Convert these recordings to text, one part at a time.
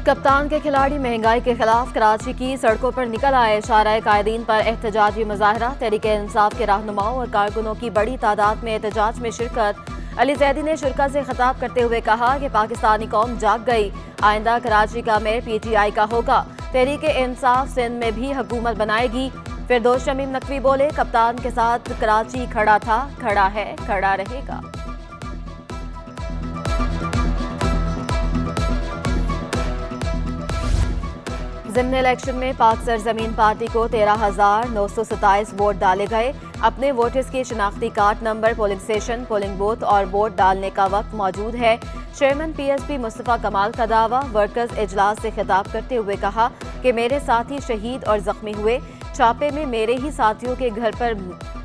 कप्तान के खिलाड़ी महंगाई के खिलाफ कराची की सड़कों पर निकल आए। शारा कायदीन पर एहतजाजी मुजाहरा। तहरीके इंसाफ के रहनुमाओं और कारकुनों की बड़ी तादाद में एहतजाज में शिरकत। अली जैदी ने शुरा से खिताब करते हुए कहा कि पाकिस्तानी कौम जाग गई। आइंदा कराची का मेयर PTI का होगा। तहरीके इंसाफ सिंध में भी हुकूमत बनाएगी। फिरदौस शमीम नकवी बोले, कप्तान के साथ कराची खड़ा था, खड़ा है, खड़ा रहेगा। ज़िमनी इलेक्शन में पाक सरजमीन पार्टी को 13,927 वोट डाले गए। अपने वोटर्स के शिनाख्ती card number, polling station, polling booth और वोट डालने का वक्त मौजूद है। चेयरमैन PSP मुस्तफ़ा कमाल का दावा। वर्कर्स इजलास से खिताब करते हुए कहा कि मेरे साथी शहीद और जख्मी हुए। छापे में मेरे ही साथियों के घर पर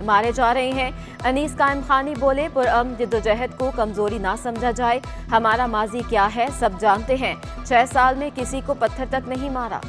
मारे जा रहे हैं। अनीस कायम खानी बोले, पुरअमन जिद्दोजहद को कमजोरी ना समझा जाए। हमारा माजी क्या है सब जानते हैं। 6 साल में किसी को पत्थर तक नहीं मारा।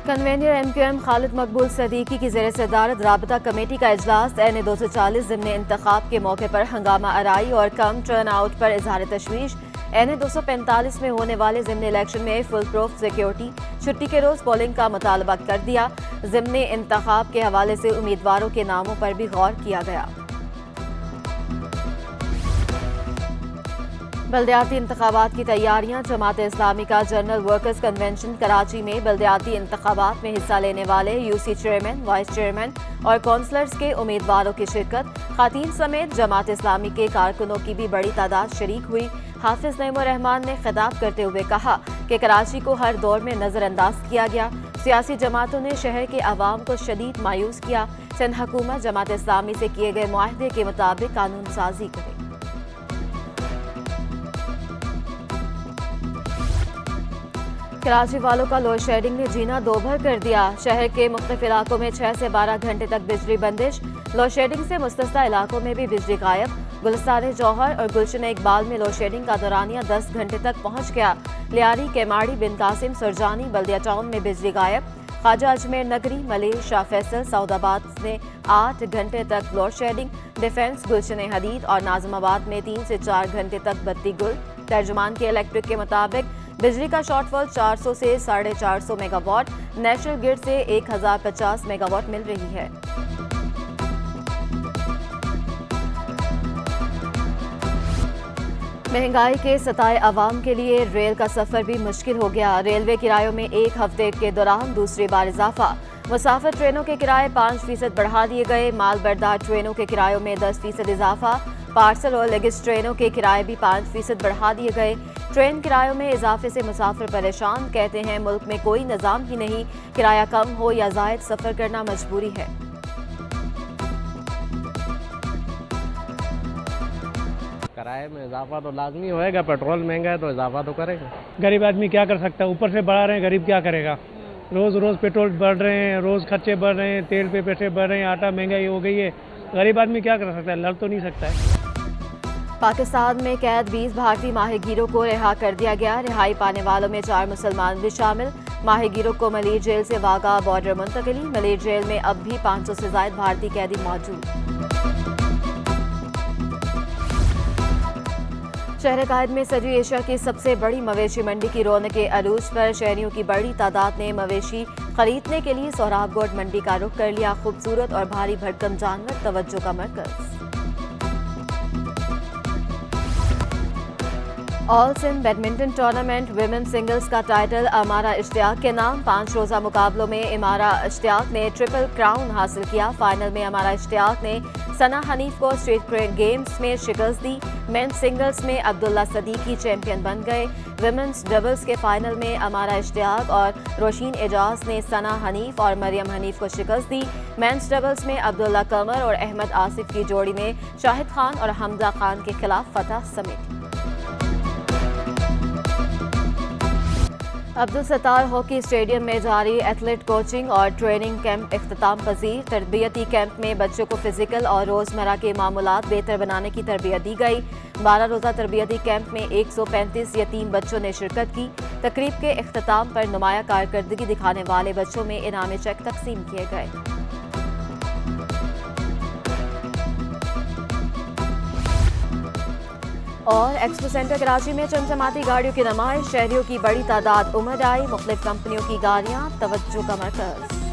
कन्वेनियर MQM खालिद मकबूल सदीकी की ज़ेर सदारत राबता कमेटी का इजलास। NA 240 ज़िमनी इंतखाब के मौके पर हंगामा आराई और कम टर्न आउट पर इजहार तशवीश। NA 245 में होने वाले ज़िमनी इलेक्शन में फुल प्रूफ सिक्योरिटी। छुट्टी के रोज पोलिंग का मुतालबा कर दिया। ज़िमनी इंतखाब के हवाले से उम्मीदवारों के नामों पर भी गौर किया गया। बल्दियाती इंतखाबात की तैयारियां। जमात इस्लामी का जनरल वर्कर्स कन्वेंशन कराची में बल्दियाती इंतखाबात में हिस्सा लेने वाले UC चेयरमैन, वाइस चेयरमैन और काउंसलर्स के उम्मीदवारों की शिरकत। खातीन समेत जमात इस्लामी के कारकुनों की भी बड़ी तादाद शरीक हुई। हाफिज नईमुर रहमान ने खिताब करते हुए कहा कि कराची को हर दौर में नजरअंदाज किया गया। सियासी जमातों ने शहर के अवाम को शदीद मायूस किया। सिंध हुकूमत जमात इस्लामी से किए गए मुआहदे के मुताबिक कानून साजी करे। कराची वालों का लोड शेडिंग ने जीना दोभर कर दिया। शहर के मुख्तलिफ इलाकों में 6 से 12 घंटे तक बिजली बंदिश। लोड शेडिंग से मुस्तस्ना इलाकों में भी बिजली गायब। गुलिस्तान जौहर और गुलशन इकबाल में लोड शेडिंग का दौरानिया 10 घंटे तक पहुंच गया। लियारी, केमाड़ी, बिन कासिम, सुरजानी, बल्दिया टाउन में बिजली गायब। ख्वाजा अजमेर नगरी, मलिर, शाह फैसल, सऊदाबाद में 8 घंटे तक लोड शेडिंग। डिफेंस, गुलशन हदीद और नाजमाबाद में 3 से 4 घंटे तक बत्ती गुल। तर्जुमान के इलेक्ट्रिक के मुताबिक बिजली का शॉर्टफॉल 400 से 450 मेगावाट। नेशनल ग्रिड से 1050 मेगावाट मिल रही है। महंगाई के सताए अवाम के लिए रेल का सफर भी मुश्किल हो गया। रेलवे किरायों में एक हफ्ते के दौरान दूसरी बार इजाफा। मुसाफिर ट्रेनों के किराए 5% बढ़ा दिए गए। माल बरदार ट्रेनों के किरायों में 10% इजाफा। पार्सल और लगेज ट्रेनों के किराए भी 5% बढ़ा दिए गए। ट्रेन किरायों में इजाफे से मुसाफिर परेशान। कहते हैं मुल्क में कोई निज़ाम ही नहीं। किराया कम हो या ज़ायद, सफर करना मजबूरी है। किराए में इजाफा तो लाजमी होएगा। पेट्रोल महंगा है तो इजाफा तो करेगा। गरीब आदमी क्या कर सकता है? ऊपर से बढ़ा रहे हैं, गरीब क्या करेगा? रोज रोज पेट्रोल बढ़ रहे हैं, रोज खर्चे बढ़ रहे हैं, तेल पे पैसे बढ़ रहे हैं, आटा महंगाई हो गई है। गरीब आदमी क्या कर सकता है? लड़ तो नहीं सकता है। पाकिस्तान में कैद 20 भारतीय माहिगीरों को रिहा कर दिया गया। रिहाई पाने वालों में 4 मुसलमान भी शामिल। माहिगीरों को मलिर जेल से वागा बॉर्डर मुंतकिली। मलिर जेल में अब भी 500 से ज्यादा भारतीय कैदी मौजूद। शहर कायद में सजी एशिया की सबसे बड़ी मवेशी मंडी की रौनकें अरूज पर। शहरियों की बड़ी तादाद ने मवेशी खरीदने के लिए सोहराबगोड मंडी का रुख कर लिया। खूबसूरत और भारी भरकम जानवर तवज्जो का मरकज। All Sindh badminton tournament women singles का टाइटल अमारा इश्तियाक के नाम। 5 रोजा मुकाबलों में अमारा इश्तियाक ने ट्रिपल क्राउन हासिल किया। फाइनल में अमारा इश्तियाक ने सना हनीफ को स्ट्रीट गेम्स में शिकस्त दी। मेन सिंगल्स में अब्दुल्ला सदीकी चैंपियन बन गए। विमेंस डबल्स के फाइनल में अमारा इश्तियाक और रोशीन एजाज ने सना हनीफ और मरियम हनीफ को शिकस्त दी। मेंस डबल्स में अब्दुल्ला कमर और अहमद आसिफ की जोड़ी ने शाहिद खान और हमजा खान के खिलाफ फतह समेटी। अब्दुल सत्तार हॉकी स्टेडियम में जारी एथलेट कोचिंग और ट्रेनिंग कैंप इख्तिताम पजीर। तरबियती कैंप में बच्चों को फिजिकल और रोजमर्रा के मामूलात बेहतर बनाने की तरबियत दी गई। 12 रोजा तरबियती कैंप में 135 यतीम बच्चों ने शिरकत की। तकरीब के इख्तिताम पर नुमाया कारकर्दगी दिखाने वाले बच्चों में इनामी चेक तकसीम किए गए। और एक्सपो सेंटर कराची में चमचमाती गाड़ियों की नुमाइश, शहरियों की बड़ी तादाद उमड़ आई, मुख्तलिफ कंपनियों की गाड़ियां तवज्जो का मरकज।